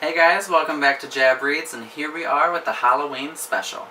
Hey guys, welcome back to Jab Reads, and here we are with the Halloween special.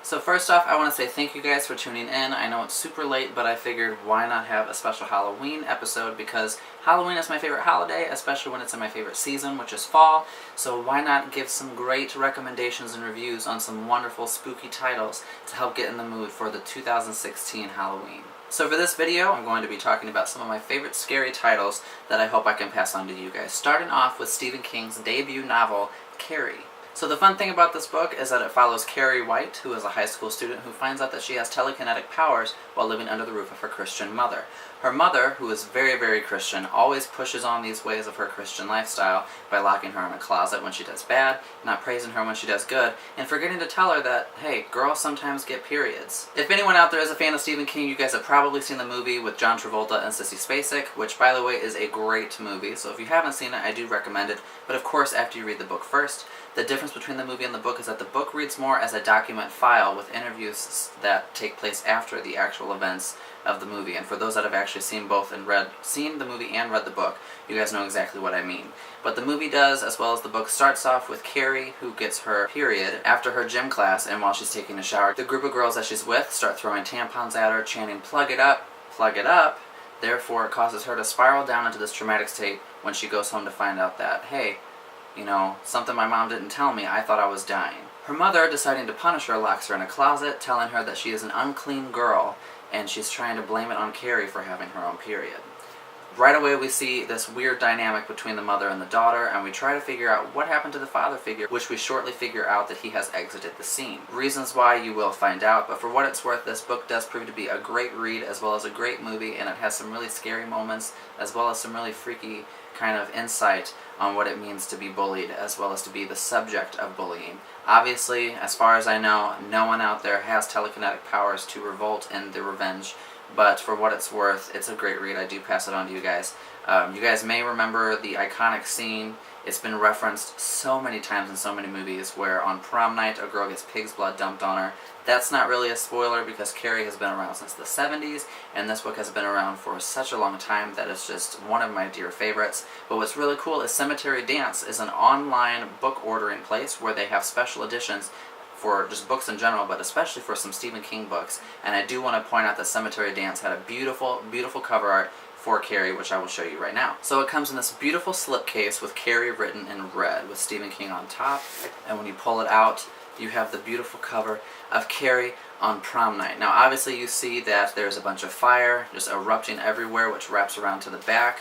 So first off, I want to say thank you guys for tuning in. I know it's super late, but I figured why not have a special Halloween episode, because Halloween is my favorite holiday, especially when it's in my favorite season, which is fall. So why not give some great recommendations and reviews on some wonderful spooky titles to help get in the mood for the 2016 Halloween. So for this video, I'm going to be talking about some of my favorite scary titles that I hope I can pass on to you guys. Starting off with Stephen King's debut novel, Carrie. So the fun thing about this book is that it follows Carrie White, who is a high school student who finds out that she has telekinetic powers while living under the roof of her Christian mother. Her mother, who is very, very Christian, always pushes on these ways of her Christian lifestyle by locking her in a closet when she does bad, not praising her when she does good, and forgetting to tell her that, hey, girls sometimes get periods. If anyone out there is a fan of Stephen King, you guys have probably seen the movie with John Travolta and Sissy Spacek, which, by the way, is a great movie. So if you haven't seen it, I do recommend it, but of course after you read the book first. The difference between the movie and the book is that the book reads more as a document file with interviews that take place after the actual events of the movie. And for those that have actually seen both and seen the movie and read the book, you guys know exactly what I mean. But the movie does, as well as the book, starts off with Carrie, who gets her period after her gym class, and while she's taking a shower, the group of girls that she's with start throwing tampons at her, chanting, "Plug it up, plug it up." Therefore, it causes her to spiral down into this traumatic state when she goes home to find out that, hey, you know, something my mom didn't tell me, I thought I was dying. Her mother, deciding to punish her, locks her in a closet, telling her that she is an unclean girl, and she's trying to blame it on Carrie for having her own period. Right away we see this weird dynamic between the mother and the daughter, and we try to figure out what happened to the father figure, which we shortly figure out that he has exited the scene. Reasons why you will find out, but for what it's worth, this book does prove to be a great read as well as a great movie, and it has some really scary moments as well as some really freaky kind of insight on what it means to be bullied as well as to be the subject of bullying. Obviously, as far as I know, no one out there has telekinetic powers to revolt in the revenge, but for what it's worth, it's a great read. I do pass it on to you guys. You guys may remember the iconic scene. It's been referenced so many times in so many movies where on prom night a girl gets pig's blood dumped on her. That's not really a spoiler because Carrie has been around since the 70s, and this book has been around for such a long time that it's just one of my dear favorites. But what's really cool is Cemetery Dance is an online book ordering place where they have special editions for just books in general, but especially for some Stephen King books. And I do want to point out that Cemetery Dance had a beautiful, beautiful cover art for Carrie, which I will show you right now. So it comes in this beautiful slipcase with Carrie written in red with Stephen King on top, and when you pull it out, you have the beautiful cover of Carrie on prom night. Now obviously you see that there's a bunch of fire just erupting everywhere, which wraps around to the back.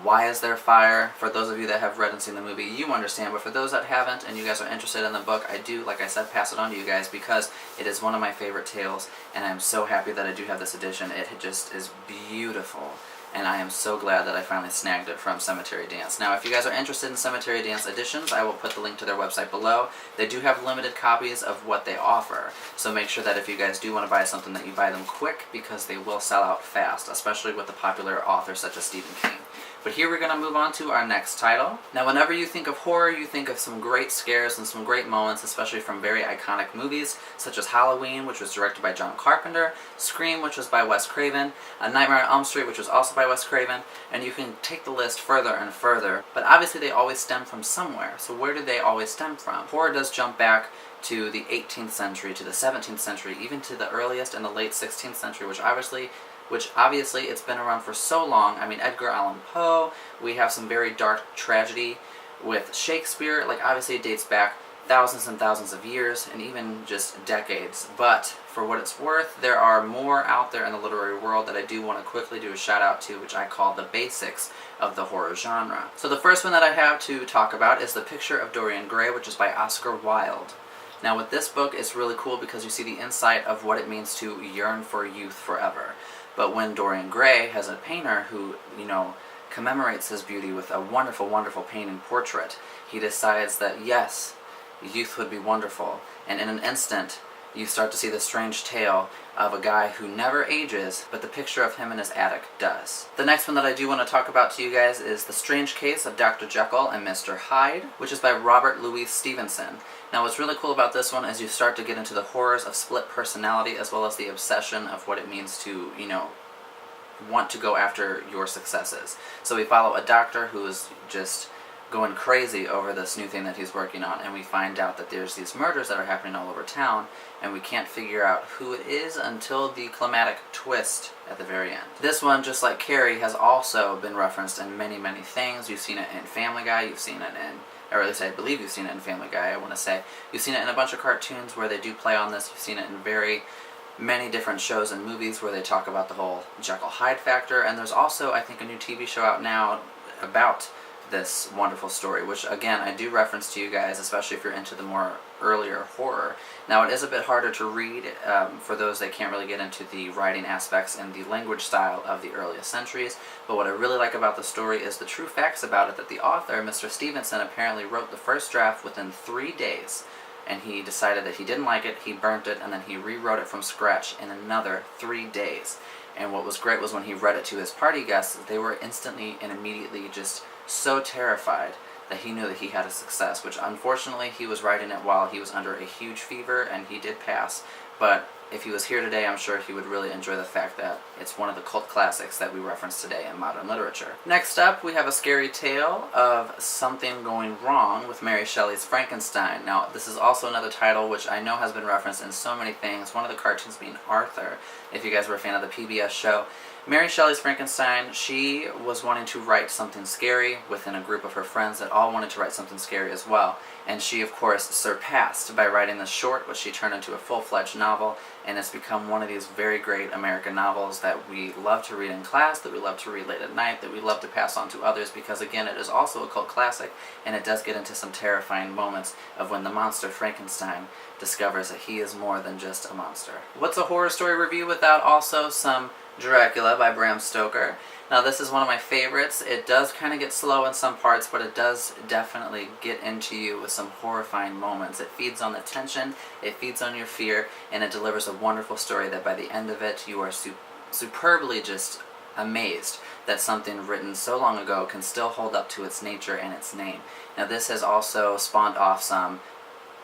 Why is there fire? For those of you that have read and seen the movie, you understand, but for those that haven't and you guys are interested in the book, I do, like I said, pass it on to you guys because it is one of my favorite tales, and I'm so happy that I do have this edition. It just is beautiful, and I am so glad that I finally snagged it from Cemetery Dance. Now, if you guys are interested in Cemetery Dance editions, I will put the link to their website below. They do have limited copies of what they offer, so make sure that if you guys do want to buy something that you buy them quick because they will sell out fast, especially with the popular authors such as Stephen King. But here we're going to move on to our next title. Now, whenever you think of horror, you think of some great scares and some great moments, especially from very iconic movies, such as Halloween, which was directed by John Carpenter, Scream, which was by Wes Craven, A Nightmare on Elm Street, which was also by Wes Craven, and you can take the list further and further. But obviously they always stem from somewhere. So where do they always stem from? Horror does jump back to the 18th century, to the 17th century, even to the earliest and the late 16th century, which obviously it's been around for so long. I mean, Edgar Allan Poe, we have some very dark tragedy with Shakespeare. Like, obviously it dates back thousands and thousands of years and even just decades. But for what it's worth, there are more out there in the literary world that I do want to quickly do a shout out to, which I call the basics of the horror genre. So the first one that I have to talk about is The Picture of Dorian Gray, which is by Oscar Wilde. Now with this book, it's really cool because you see the insight of what it means to yearn for youth forever. But when Dorian Gray has a painter who, you know, commemorates his beauty with a wonderful, wonderful painting portrait, he decides that yes, youth would be wonderful. And in an instant, you start to see the strange tale of a guy who never ages, but the picture of him in his attic does. The next one that I do want to talk about to you guys is The Strange Case of Dr. Jekyll and Mr. Hyde, which is by Robert Louis Stevenson. Now what's really cool about this one is you start to get into the horrors of split personality as well as the obsession of what it means to, want to go after your successes. So we follow a doctor who is just going crazy over this new thing that he's working on, and we find out that there's these murders that are happening all over town, and we can't figure out who it is until the climatic twist at the very end. This one, just like Carrie, has also been referenced in many, many things. You've seen it in Family Guy, you've seen it in, or at least I believe you've seen it in Family Guy, I want to say. You've seen it in a bunch of cartoons where they do play on this. You've seen it in very many different shows and movies where they talk about the whole Jekyll Hyde factor, and there's also, I think, a new TV show out now about this wonderful story, which again I do reference to you guys, especially if you're into the more earlier horror. Now it is a bit harder to read for those that can't really get into the writing aspects and the language style of the earliest centuries, but what I really like about the story is the true facts about it, that the author, Mr. Stevenson, apparently wrote the first draft within 3 days, and he decided that he didn't like it, he burnt it, and then he rewrote it from scratch in another 3 days. And what was great was when he read it to his party guests, they were instantly and immediately just so terrified that he knew that he had a success, which unfortunately he was writing it while he was under a huge fever, and he did pass. But if he was here today, I'm sure he would really enjoy the fact that it's one of the cult classics that we reference today in modern literature. Next up, we have a scary tale of something going wrong with Mary Shelley's Frankenstein. Now, this is also another title which I know has been referenced in so many things, one of the cartoons being Arthur, if you guys were a fan of the PBS show. Mary Shelley's Frankenstein, she was wanting to write something scary within a group of her friends that all wanted to write something scary as well. And she, of course, surpassed by writing this short, which she turned into a full-fledged novel, and it's become one of these very great American novels that we love to read in class, that we love to read late at night, that we love to pass on to others, because again, it is also a cult classic, and it does get into some terrifying moments of when the monster Frankenstein discovers that he is more than just a monster. What's a horror story review without also some Dracula by Bram Stoker? Now this is one of my favorites. It does kind of get slow in some parts, but it does definitely get into you with some horrifying moments. It feeds on the tension, it feeds on your fear, and it delivers a wonderful story that by the end of it you are superbly just amazed that something written so long ago can still hold up to its nature and its name. Now this has also spawned off some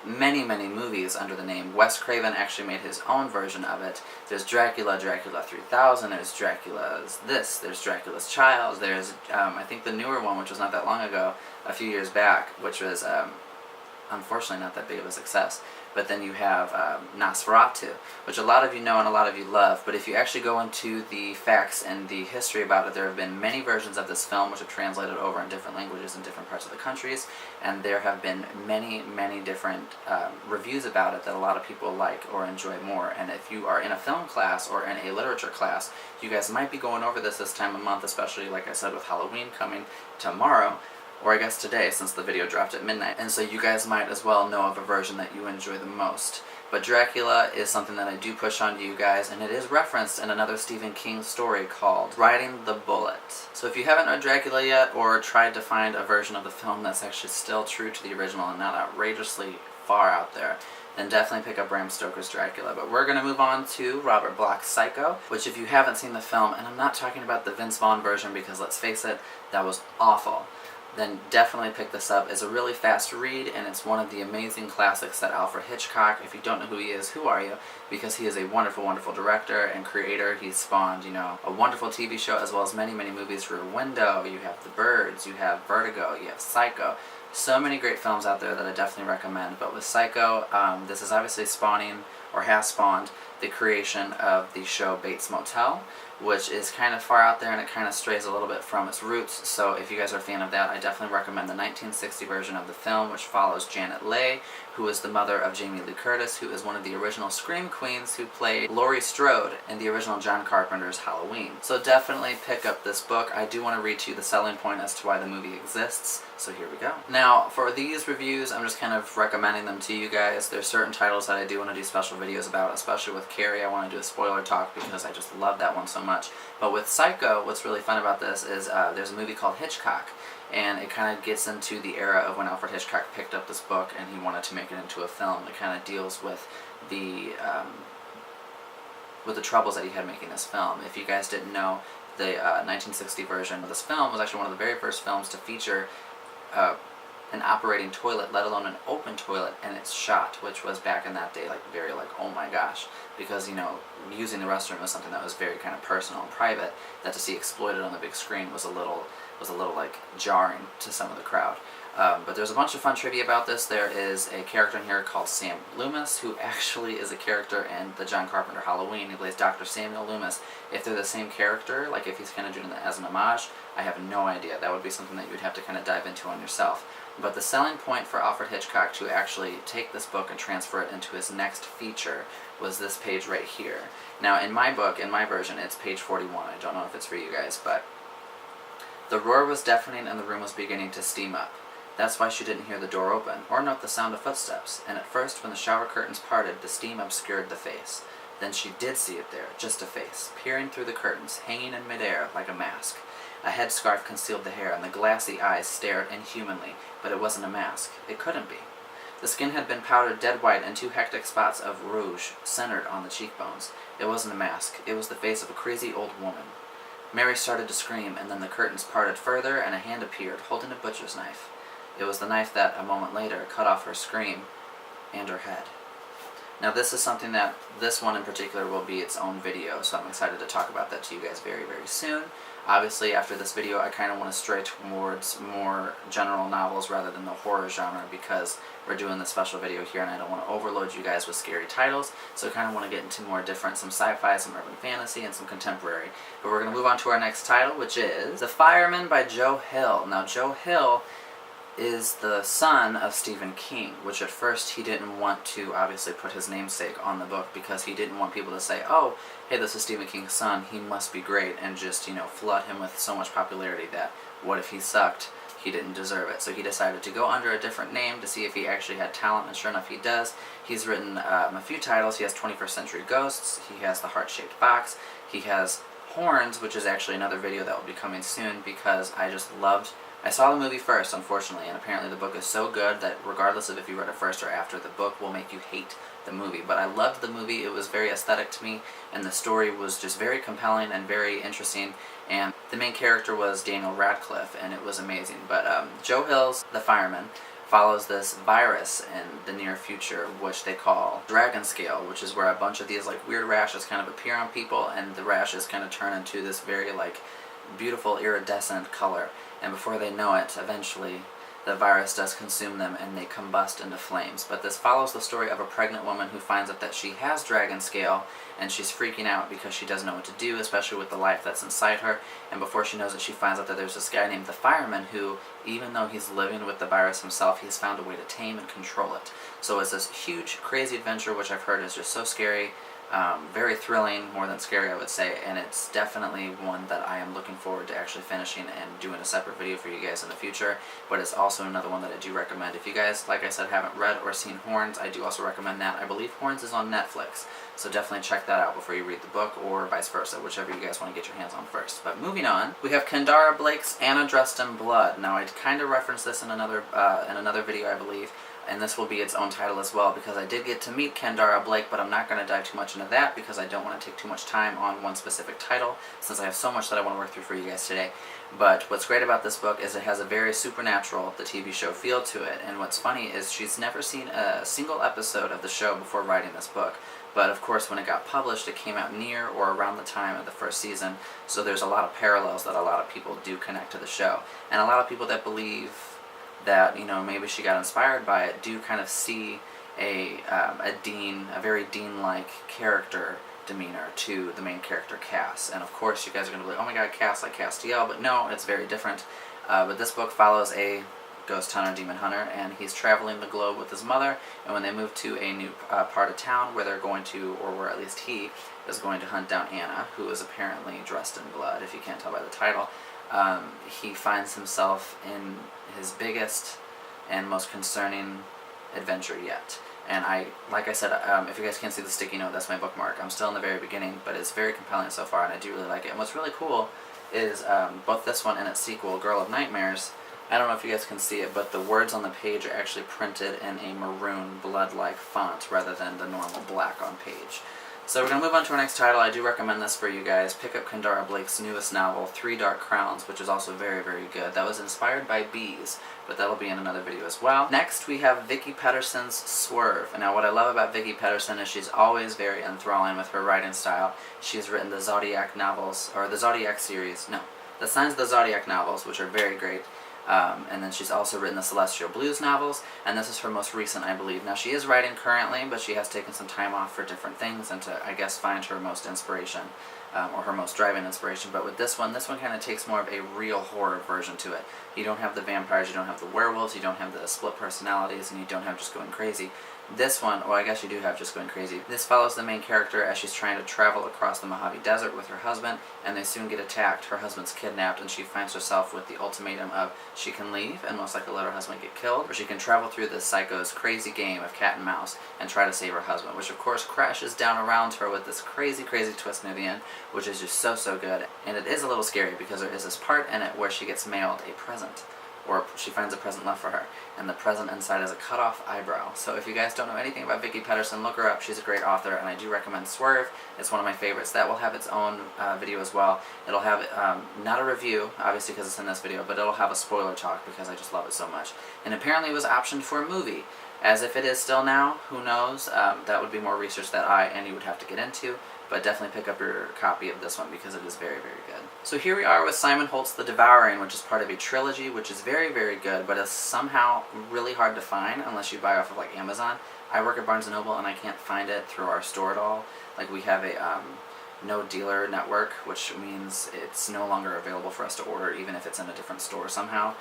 many movies under the name. Wes Craven actually made his own version of it. There's Dracula, Dracula 3000, there's Dracula's this, there's Dracula's Child, there's I think the newer one, which was not that long ago, a few years back, which was unfortunately not that big of a success. But then you have Nosferatu, which a lot of you know and a lot of you love, but if you actually go into the facts and the history about it, there have been many versions of this film which have translated over in different languages in different parts of the countries, and there have been many different reviews about it that a lot of people like or enjoy more. And if you are in a film class or in a literature class, you guys might be going over this time of month, especially like I said with Halloween coming tomorrow, or I guess today since the video dropped at midnight, and so you guys might as well know of a version that you enjoy the most. But Dracula is something that I do push on to you guys, and it is referenced in another Stephen King story called Riding the Bullet. So if you haven't read Dracula yet, or tried to find a version of the film that's actually still true to the original and not outrageously far out there, then definitely pick up Bram Stoker's Dracula. But we're going to move on to Robert Bloch's Psycho, which if you haven't seen the film, and I'm not talking about the Vince Vaughn version because let's face it, that was awful, then definitely pick this up. It's a really fast read, and it's one of the amazing classics that Alfred Hitchcock, if you don't know who he is, who are you? Because he is a wonderful director and creator. He's spawned, a wonderful TV show as well as many movies. Rear Window, you have The Birds, you have Vertigo, you have Psycho. So many great films out there that I definitely recommend. But with Psycho, this is obviously spawning, or has spawned, the creation of the show Bates Motel, which is kind of far out there and it kind of strays a little bit from its roots. So if you guys are a fan of that, I definitely recommend the 1960 version of the film, which follows Janet Leigh, who is the mother of Jamie Lee Curtis, who is one of the original Scream Queens, who played Laurie Strode in the original John Carpenter's Halloween. So definitely pick up this book. I do want to read to you the selling point as to why the movie exists, so here we go. Now, for these reviews, I'm just kind of recommending them to you guys. There's certain titles that I do want to do special videos about, especially with Carrie. I want to do a spoiler talk because I just love that one so much. But with Psycho, what's really fun about this is there's a movie called Hitchcock, and it kind of gets into the era of when Alfred Hitchcock picked up this book and he wanted to make it into a film that kind of deals with the with the troubles that he had making this film. If you guys didn't know, the 1960 version of this film was actually one of the very first films to feature an operating toilet, let alone an open toilet, and its shot, which was back in that day like very like, oh my gosh, because you know, using the restroom was something that was very kind of personal and private, that to see exploited on the big screen was a little like jarring to some of the crowd. But there's a bunch of fun trivia about this. There is a character in here called Sam Loomis, who actually is a character in the John Carpenter Halloween. He plays Dr. Samuel Loomis. If they're the same character, like if he's kind of doing it as an homage, I have no idea. That would be something that you'd have to kind of dive into on yourself. But the selling point for Alfred Hitchcock to actually take this book and transfer it into his next feature was this page right here. Now in my book, in my version, it's page 41. I don't know if it's for you guys, but the roar was deafening and the room was beginning to steam up. That's why she didn't hear the door open, or note the sound of footsteps, and at first when the shower curtains parted, the steam obscured the face. Then she did see it there, just a face, peering through the curtains, hanging in midair like a mask. A headscarf concealed the hair, and the glassy eyes stared inhumanly, but it wasn't a mask. It couldn't be. The skin had been powdered dead white, and 2 hectic spots of rouge centered on the cheekbones. It wasn't a mask. It was the face of a crazy old woman. Mary started to scream, and then the curtains parted further, and a hand appeared, holding a butcher's knife. It was the knife that, a moment later, cut off her scream and her head. Now this is something that, this one in particular will be its own video, so I'm excited to talk about that to you guys very, very soon. Obviously, after this video, I kind of want to stray towards more general novels rather than the horror genre, because we're doing this special video here and I don't want to overload you guys with scary titles, so I kind of want to get into more different, some sci-fi, some urban fantasy, and some contemporary. But we're going to move on to our next title, which is The Fireman by Joe Hill. Now, Joe Hill is the son of Stephen King, which at first he didn't want to obviously put his namesake on the book because he didn't want people to say, oh, hey, this is Stephen King's son, he must be great, and just, you know, flood him with so much popularity that what if he sucked? He didn't deserve it. So he decided to go under a different name to see if he actually had talent, and sure enough he does. He's written a few titles. He has 21st Century Ghosts, he has The Heart-Shaped Box, he has Horns, which is actually another video that will be coming soon because I saw the movie first, unfortunately, and apparently the book is so good that regardless of if you read it first or after, the book will make you hate the movie. But I loved the movie. It was very aesthetic to me, and the story was just very compelling and very interesting, and the main character was Daniel Radcliffe, and it was amazing. But Joe Hill's The Fireman follows this virus in the near future, which they call dragon scale, which is where a bunch of these like weird rashes kind of appear on people, and the rashes kind of turn into this very like beautiful iridescent color. And before they know it, eventually, the virus does consume them and they combust into flames. But this follows the story of a pregnant woman who finds out that she has dragon scale, and she's freaking out because she doesn't know what to do, especially with the life that's inside her. And before she knows it, she finds out that there's this guy named the Fireman who, even though he's living with the virus himself, he's found a way to tame and control it. So it's this huge, crazy adventure, which I've heard is just so scary. Very thrilling, more than scary I would say, and it's definitely one that I am looking forward to actually finishing and doing a separate video for you guys in the future, but it's also another one that I do recommend. If you guys, like I said, haven't read or seen Horns, I do also recommend that. I believe Horns is on Netflix, so definitely check that out before you read the book, or vice versa, whichever you guys want to get your hands on first. But moving on, we have Kendara Blake's Anna Dressed in Blood. Now I kind of referenced this in another video, I believe, and this will be its own title as well, because I did get to meet Kendara Blake, but I'm not going to dive too much into that because I don't want to take too much time on one specific title, since I have so much that I want to work through for you guys today. But what's great about this book is it has a very supernatural, the TV show, feel to it, and what's funny is she's never seen a single episode of the show before writing this book. But of course when it got published, it came out near or around the time of the first season, so there's a lot of parallels that a lot of people do connect to the show. And a lot of people that believe that, you know, maybe she got inspired by it, do kind of see a very Dean-like character demeanor to the main character, Cass. And of course you guys are going to be like, oh my god, Cass like Castiel, but no, it's very different. But this book follows a ghost hunter, demon hunter, and he's traveling the globe with his mother, and when they move to a new part of town where they're going to, or where at least he is going to hunt down Anna, who is apparently dressed in blood, if you can't tell by the title, he finds himself in his biggest and most concerning adventure yet. And like I said, if you guys can't see the sticky note, that's my bookmark. I'm still in the very beginning, but it's very compelling so far, and I do really like it. And what's really cool is both this one and its sequel, Girl of Nightmares, I don't know if you guys can see it, but the words on the page are actually printed in a maroon blood-like font rather than the normal black on page. So we're going to move on to our next title. I do recommend this for you guys. Pick up Kendara Blake's newest novel, Three Dark Crowns, which is also very, very good. That was inspired by bees, but that'll be in another video as well. Next, we have Vicky Pedersen's Swerve. And now what I love about Vicky Pedersen is she's always very enthralling with her writing style. She's written the Zodiac novels, or the Zodiac series, no, the Signs of the Zodiac novels, which are very great. And then she's also written the Celestial Blues novels, and this is her most recent, I believe. Now, she is writing currently, but she has taken some time off for different things and to, I guess, find her most inspiration, or her most driving inspiration. But with this one kind of takes more of a real horror version to it. You don't have the vampires, you don't have the werewolves, you don't have the split personalities, and you don't have just going crazy. This one, well, I guess you do have just going crazy. This follows the main character as she's trying to travel across the Mojave Desert with her husband, and they soon get attacked. Her husband's kidnapped, and she finds herself with the ultimatum of she can leave and most likely let her husband get killed, or she can travel through this psycho's crazy game of cat and mouse and try to save her husband, which of course crashes down around her with this crazy, crazy twist near the end, which is just so, so good. And it is a little scary because there is this part in it where she gets mailed a present, or she finds a present left for her, and the present inside is a cut-off eyebrow. So if you guys don't know anything about Vicky Pedersen, look her up. She's a great author, and I do recommend Swerve. It's one of my favorites. That will have its own video as well. It'll have, not a review, obviously because it's in this video, but it'll have a spoiler talk because I just love it so much. And apparently it was optioned for a movie. As if it is still now, who knows? That would be more research that I and you would have to get into. But definitely pick up your copy of this one because it is very, very good. So here we are with Simon Holt's The Devouring, which is part of a trilogy, which is very, very good, but is somehow really hard to find unless you buy off of like Amazon. I work at Barnes & Noble and I can't find it through our store at all. Like we have a no dealer network, which means it's no longer available for us to order even if it's in a different store somehow.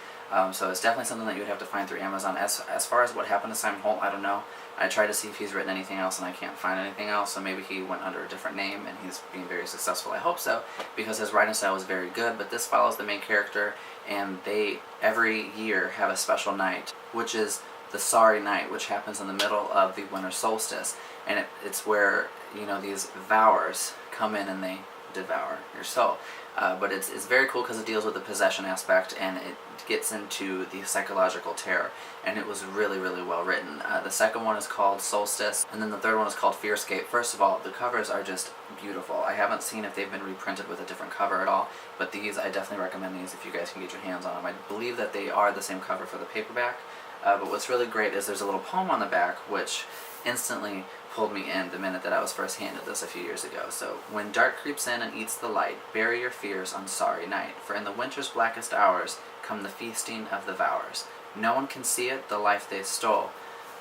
So it's definitely something that you would have to find through Amazon. As far as what happened to Simon Holt, I don't know. I tried to see if he's written anything else and I can't find anything else, so maybe he went under a different name and he's being very successful. I hope so, because his writing style is very good, but this follows the main character and they every year have a special night, which is the Sorry Night, which happens in the middle of the winter solstice, and it's where, you know, these devourers come in and they devour your soul. But it's very cool because it deals with the possession aspect and it gets into the psychological terror, and it was really, really well written. The second one is called Solstice, and then the third one is called Fearscape. First of all, the covers are just beautiful. I haven't seen if they've been reprinted with a different cover at all, but these, I definitely recommend these if you guys can get your hands on them. I believe that they are the same cover for the paperback, but what's really great is there's a little poem on the back which instantly pulled me in the minute that I was first handed this a few years ago. So, when dark creeps in and eats the light, bury your fears on Sorry Night, for in the winter's blackest hours come the feasting of the devourers. No one can see it, the life they stole.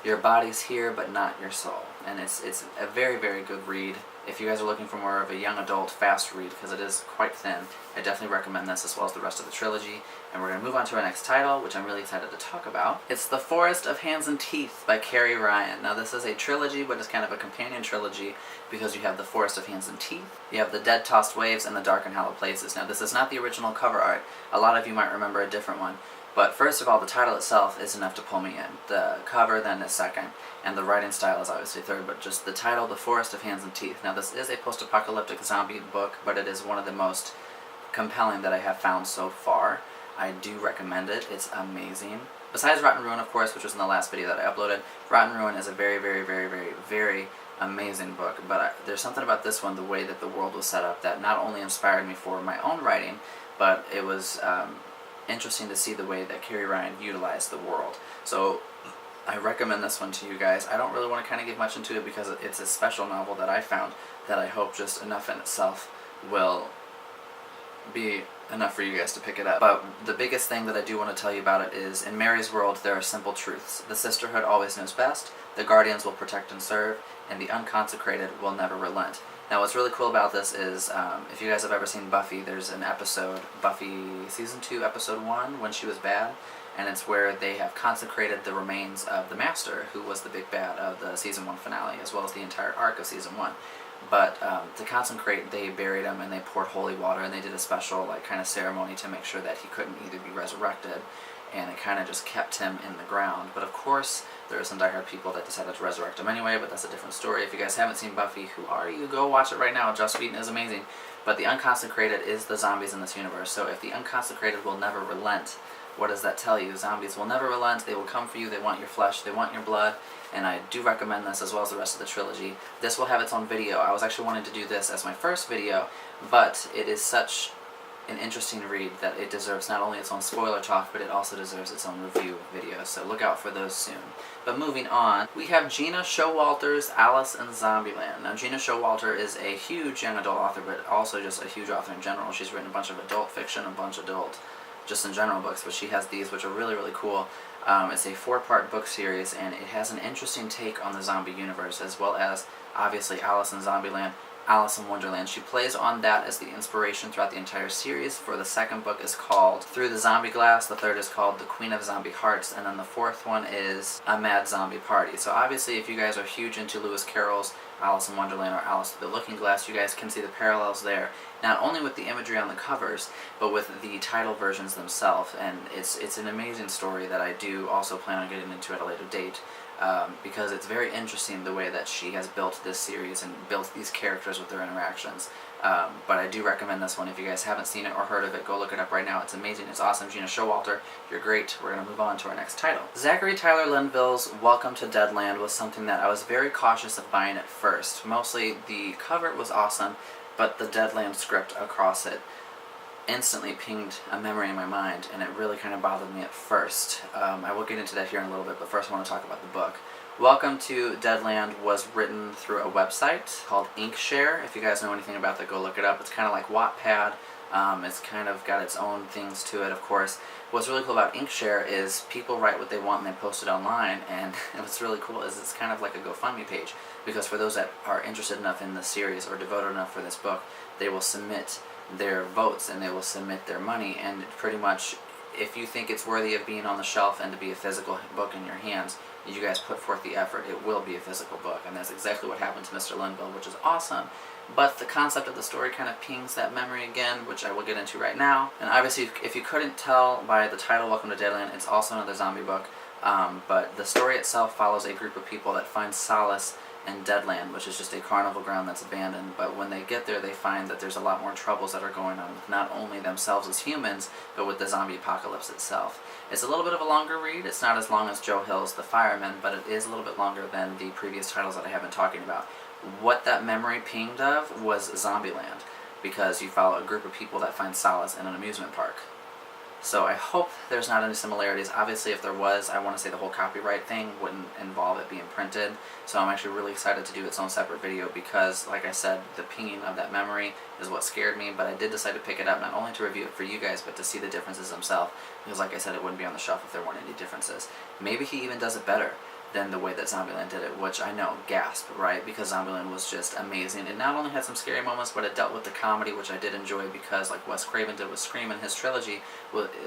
Your body's here, but not your soul. And it's a very, very good read. If you guys are looking for more of a young adult fast read, because it is quite thin, I definitely recommend this as well as the rest of the trilogy. And we're going to move on to our next title, which I'm really excited to talk about. It's The Forest of Hands and Teeth by Carrie Ryan. Now this is a trilogy, but it's kind of a companion trilogy because you have The Forest of Hands and Teeth, you have The Dead Tossed Waves, and The Dark and Hollow Places. Now this is not the original cover art. A lot of you might remember a different one. But first of all, the title itself is enough to pull me in. The cover then is second, and the writing style is obviously third, but just the title, The Forest of Hands and Teeth. Now this is a post-apocalyptic zombie book, but it is one of the most compelling that I have found so far. I do recommend it. It's amazing. Besides Rotten Ruin, of course, which was in the last video that I uploaded, Rotten Ruin is a very, very, very, very, very amazing book, but there's something about this one, the way that the world was set up, that not only inspired me for my own writing, but it was interesting to see the way that Carrie Ryan utilized the world. So I recommend this one to you guys. I don't really want to kind of get much into it because it's a special novel that I found that I hope just enough in itself will be enough for you guys to pick it up. But the biggest thing that I do want to tell you about it is, in Mary's world there are simple truths. The sisterhood always knows best, the guardians will protect and serve, and the unconsecrated will never relent. Now what's really cool about this is, if you guys have ever seen Buffy, there's an episode, Buffy Season 2, Episode 1, When She Was Bad, and it's where they have consecrated the remains of the Master, who was the big bad of the Season 1 finale, as well as the entire arc of Season 1. But to consecrate, they buried him and they poured holy water, and they did a special like kind of ceremony to make sure that he couldn't either be resurrected, and it kind of just kept him in the ground. But of course, there are some diehard people that decided to resurrect him anyway, but that's a different story. If you guys haven't seen Buffy, who are you? Go watch it right now. Joss Whedon is amazing. But the unconsecrated is the zombies in this universe, so if the unconsecrated will never relent, what does that tell you? Zombies will never relent. They will come for you. They want your flesh. They want your blood. And I do recommend this, as well as the rest of the trilogy. This will have its own video. I was actually wanting to do this as my first video, but it is such an interesting read that it deserves not only its own spoiler talk, but it also deserves its own review video, so look out for those soon. But moving on, we have Gina Showalter's Alice in Zombieland. Now, Gina Showalter is a huge young adult author, but also just a huge author in general. She's written a bunch of adult fiction, a bunch of adult, just in general books, but she has these which are really, really cool. It's a 4-part book series, and it has an interesting take on the zombie universe, as well as, obviously, Alice in Zombieland, Alice in Wonderland. She plays on that as the inspiration throughout the entire series. For the second book is called Through the Zombie Glass, the third is called The Queen of Zombie Hearts, and then the fourth one is A Mad Zombie Party. So obviously, if you guys are huge into Lewis Carroll's Alice in Wonderland or Alice Through the Looking Glass, you guys can see the parallels there, not only with the imagery on the covers, but with the title versions themselves. And it's an amazing story that I do also plan on getting into at a later date. Because it's very interesting the way that she has built this series and built these characters with their interactions. But I do recommend this one. If you guys haven't seen it or heard of it, go look it up right now. It's amazing. It's awesome. Gina Showalter, you're great. We're going to move on to our next title. Zachary Tyler Linville's Welcome to Deadland was something that I was very cautious of buying at first. Mostly the cover was awesome, but the Deadland script across it instantly pinged a memory in my mind, and it really kind of bothered me at first. I will get into that here in a little bit, but first I want to talk about the book. Welcome to Deadland was written through a website called Inkshare. If you guys know anything about that, go look it up. It's kind of like Wattpad. It's kind of got its own things to it, of course. What's really cool about Inkshare is people write what they want and they post it online, and what's really cool is it's kind of like a GoFundMe page, because for those that are interested enough in the series or devoted enough for this book, they will submit their votes and they will submit their money, and pretty much if you think it's worthy of being on the shelf and to be a physical book in your hands, you guys put forth the effort, it will be a physical book. And that's exactly what happened to Mr. Linville, which is awesome. But the concept of the story kind of pings that memory again, which I will get into right now. And obviously, if you couldn't tell by the title, Welcome to Deadland, it's also another zombie book. But the story itself follows a group of people that find solace in Deadland, which is just a carnival ground that's abandoned. But when they get there, they find that there's a lot more troubles that are going on with not only themselves as humans, but with the zombie apocalypse itself. It's a little bit of a longer read. It's not as long as Joe Hill's The Fireman, but it is a little bit longer than the previous titles that I have been talking about. What that memory pinged of was Zombieland, because you follow a group of people that find solace in an amusement park. So I hope there's not any similarities. Obviously, if there was, I want to say the whole copyright thing wouldn't involve it being printed. So I'm actually really excited to do its own separate video because, like I said, the pinging of that memory is what scared me. But I did decide to pick it up not only to review it for you guys, but to see the differences themselves. Because, like I said, it wouldn't be on the shelf if there weren't any differences. Maybe he even does it better than the way that Zombieland did it, which I know, gasp, right? Because Zombieland was just amazing. It not only had some scary moments, but it dealt with the comedy, which I did enjoy because, like Wes Craven did with Scream in his trilogy,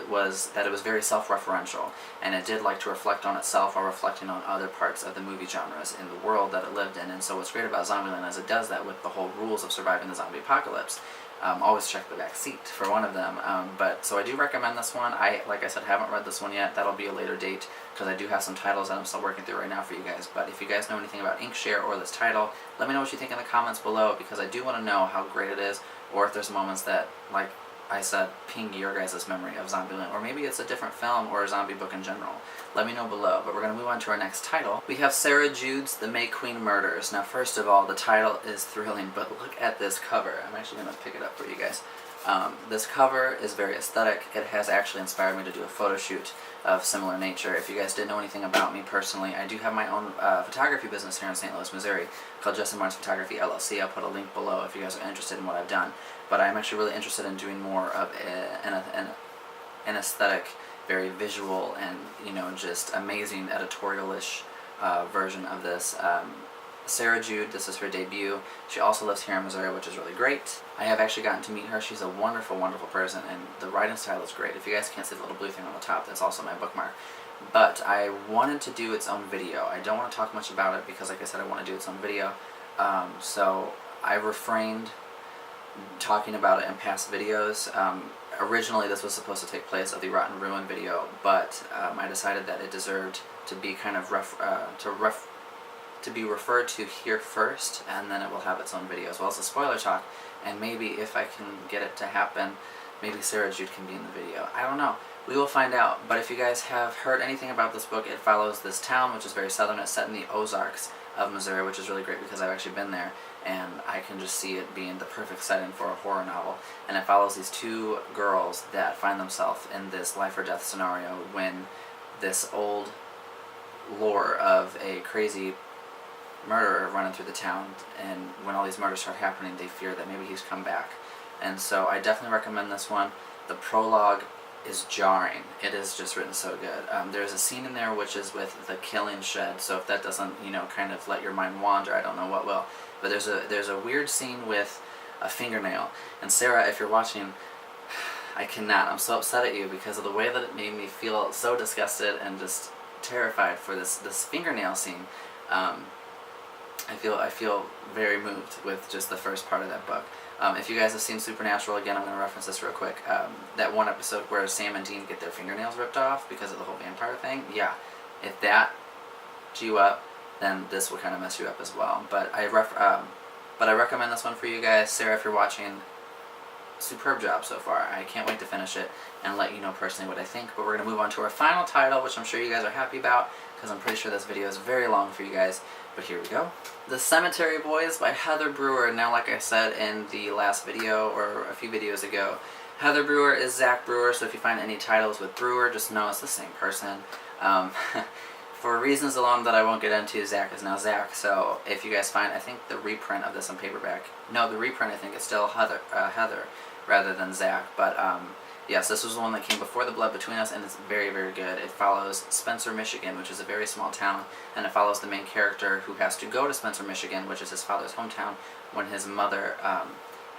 was that it was very self-referential, and it did like to reflect on itself while reflecting on other parts of the movie genres in the world that it lived in. And so what's great about Zombieland is it does that with the whole rules of surviving the zombie apocalypse. Always check the back seat for one of them. So I do recommend this one. Like I said, haven't read this one yet. That'll be a later date because I do have some titles that I'm still working through right now for you guys. But if you guys know anything about Inkshare or this title, let me know what you think in the comments below because I do want to know how great it is, or if there's moments that, like I said, ping your guys' memory of Zombieland, or maybe it's a different film or a zombie book in general. Let me know below, but we're going to move on to our next title. We have Sarah Jude's The May Queen Murders. Now, first of all, the title is thrilling, but look at this cover. I'm actually going to pick it up for you guys. This cover is very aesthetic. It has actually inspired me to do a photo shoot of similar nature. If you guys didn't know anything about me personally, I do have my own photography business here in St. Louis, Missouri, called Justin Martin's Photography LLC. I'll put a link below if you guys are interested in what I've done. But I'm actually really interested in doing more of an aesthetic, very visual, and just amazing editorial-ish version of this. Sarah Jude, this is her debut. She also lives here in Missouri, which is really great. I have actually gotten to meet her. She's a wonderful, wonderful person, and the writing style is great. If you guys can't see the little blue thing on the top, that's also my bookmark. But I wanted to do its own video. I don't want to talk much about it because, like I said, I want to do its own video. So I refrained talking about it in past videos. Originally, this was supposed to take place of the Rotten Ruin video, but I decided that it deserved to be kind of to be referred to here first, and then it will have its own video as well as a spoiler talk. And maybe if I can get it to happen, Maybe Sarah Jude can be in the video. I don't know. We will find out. But if you guys have heard anything about this book, it follows this town, which is very southern. It's set in the Ozarks of Missouri, which is really great because I've actually been there, and I can just see it being the perfect setting for a horror novel. And it follows these two girls that find themselves in this life or death scenario when this old lore of a crazy murderer running through the town, and when all these murders start happening, they fear that maybe he's come back. And so I definitely recommend this one. The prologue is jarring. It is just written so good. There's a scene in there which is with the killing shed, so if that doesn't, kind of let your mind wander, I don't know what will. But there's a weird scene with a fingernail. And Sarah, if you're watching, I cannot. I'm so upset at you because of the way that it made me feel so disgusted and just terrified for this fingernail scene. I feel very moved with just the first part of that book. If you guys have seen Supernatural, again, I'm going to reference this real quick. That one episode where Sam and Dean get their fingernails ripped off because of the whole vampire thing. Yeah, if that G you up, then this will kind of mess you up as well. But I recommend this one for you guys. Sarah, if you're watching, superb job so far. I can't wait to finish it and let you know personally what I think. But we're going to move on to our final title, which I'm sure you guys are happy about because I'm pretty sure this video is very long for you guys. But here we go. The Cemetery Boys by Heather Brewer. Now, like I said in the last video or a few videos ago, Heather Brewer is Zach Brewer, so if you find any titles with Brewer, just know it's the same person. For reasons alone that I won't get into, Zach is now Zach, so if you guys find, I think the reprint of this on paperback, no, the reprint I think is still Heather rather than Zach, but yes, this was the one that came before The Blood Between Us, and it's very, very good. It follows Spencer, Michigan, which is a very small town, and it follows the main character who has to go to Spencer, Michigan, which is his father's hometown, when his mother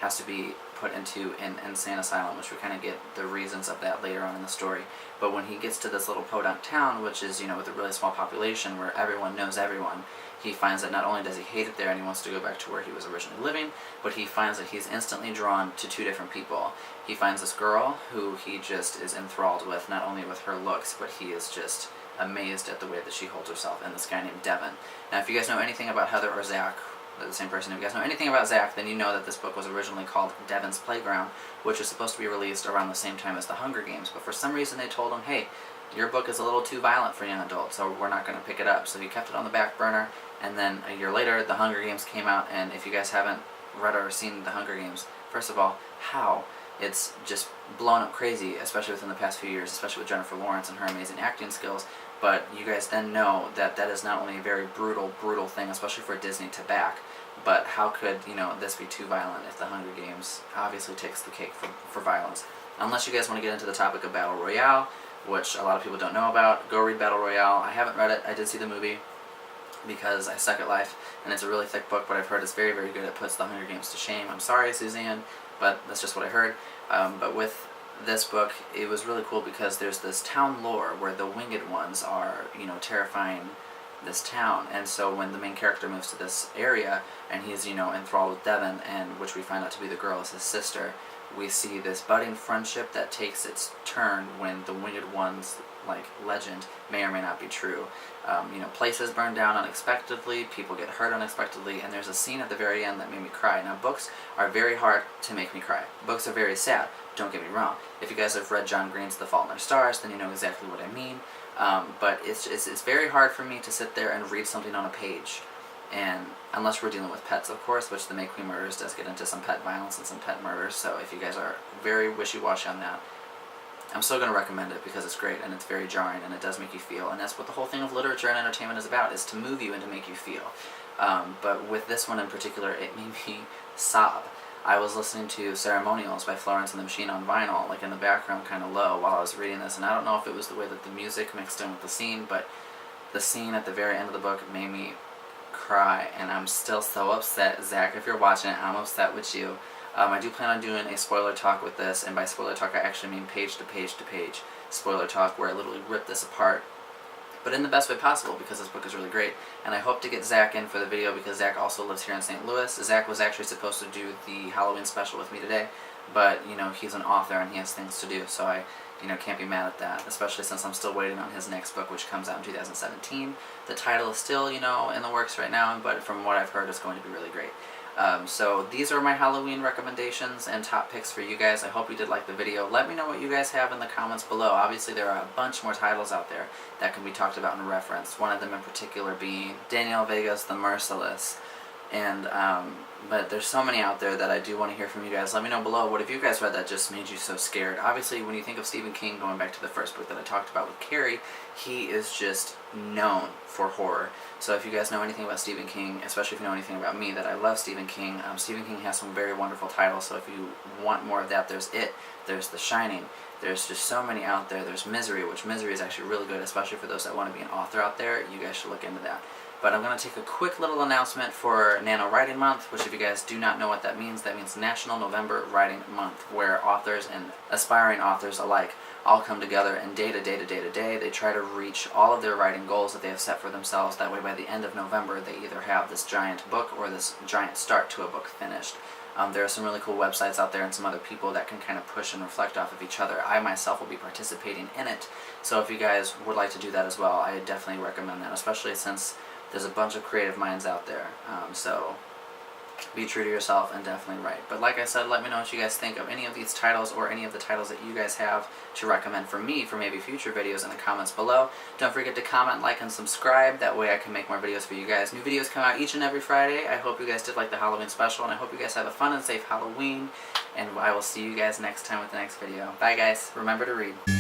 has to be put into an insane asylum, which we kind of get the reasons of that later on in the story. But when he gets to this little podunk town, which is, with a really small population where everyone knows everyone, he finds that not only does he hate it there and he wants to go back to where he was originally living, but he finds that he's instantly drawn to two different people. He finds this girl who he just is enthralled with, not only with her looks, but he is just amazed at the way that she holds herself, and this guy named Devin. Now, if you guys know anything about Heather or Zach, the same person, if you guys know anything about Zach, then you know that this book was originally called Devin's Playground, which was supposed to be released around the same time as The Hunger Games, but for some reason they told him, hey, your book is a little too violent for young adults, so we're not going to pick it up. So he kept it on the back burner, and then a year later, The Hunger Games came out, and if you guys haven't read or seen The Hunger Games, first of all, how? It's just blown up crazy, especially within the past few years, especially with Jennifer Lawrence and her amazing acting skills. But you guys then know that that is not only a very brutal, brutal thing, especially for Disney to back, but how could, this be too violent if The Hunger Games obviously takes the cake for violence? Unless you guys want to get into the topic of Battle Royale, which a lot of people don't know about, go read Battle Royale. I haven't read it. I did see the movie because I suck at life, and it's a really thick book, but I've heard it's very, very good. It puts The Hunger Games to shame. I'm sorry, Suzanne, but that's just what I heard. But with this book, it was really cool because there's this town lore where the winged ones are, terrifying this town. And so when the main character moves to this area and he's, enthralled with Devin, and which we find out to be the girl is his sister, we see this budding friendship that takes its turn when the winged ones, legend, may or may not be true. Places burn down unexpectedly, people get hurt unexpectedly, and there's a scene at the very end that made me cry. Now, books are very hard to make me cry. Books are very sad, don't get me wrong. If you guys have read John Green's The Fault in Our Stars, then you know exactly what I mean. But it's very hard for me to sit there and read something on a page, and unless we're dealing with pets, of course, which The May Queen Murders does get into some pet violence and some pet murders, so if you guys are very wishy-washy on that, I'm still going to recommend it because it's great and it's very jarring and it does make you feel, and that's what the whole thing of literature and entertainment is about, is to move you and to make you feel. But with this one in particular, it made me sob. I was listening to Ceremonials by Florence and the Machine on vinyl, in the background kind of low while I was reading this, and I don't know if it was the way that the music mixed in with the scene, but the scene at the very end of the book made me cry, and I'm still so upset. Zach, if you're watching it, I'm upset with you. I do plan on doing a spoiler talk with this, and by spoiler talk I actually mean page to page to page spoiler talk, where I literally rip this apart, but in the best way possible because this book is really great. And I hope to get Zach in for the video because Zach also lives here in St. Louis. Zach was actually supposed to do the Halloween special with me today, but he's an author and he has things to do, so I can't be mad at that, especially since I'm still waiting on his next book, which comes out in 2017. The title is still, in the works right now, but from what I've heard, it's going to be really great. So these are my Halloween recommendations and top picks for you guys. I hope you did like the video. Let me know what you guys have in the comments below. Obviously there are a bunch more titles out there that can be talked about and referenced. One of them in particular being Daniel Vega's The Merciless. And but there's so many out there that I do want to hear from you guys. Let me know below, what have you guys read that just made you so scared? Obviously, when you think of Stephen King, going back to the first book that I talked about with Carrie, he is just known for horror. So if you guys know anything about Stephen King, especially if you know anything about me, that I love Stephen King, Stephen King has some very wonderful titles. So if you want more of that, there's It, there's The Shining, there's just so many out there. There's Misery, which Misery is actually really good, especially for those that want to be an author out there. You guys should look into that. But I'm going to take a quick little announcement for NaNoWriting Month, which if you guys do not know what that means National November Writing Month, where authors and aspiring authors alike all come together and day to day, they try to reach all of their writing goals that they have set for themselves. That way by the end of November, they either have this giant book or this giant start to a book finished. There are some really cool websites out there and some other people that can kind of push and reflect off of each other. I myself will be participating in it, so if you guys would like to do that as well, I definitely recommend that, especially since there's a bunch of creative minds out there. So be true to yourself and definitely write. But like I said, let me know what you guys think of any of these titles or any of the titles that you guys have to recommend for me for maybe future videos in the comments below. Don't forget to comment, like, and subscribe. That way I can make more videos for you guys. New videos come out each and every Friday. I hope you guys did like the Halloween special, and I hope you guys have a fun and safe Halloween. And I will see you guys next time with the next video. Bye guys. Remember to read.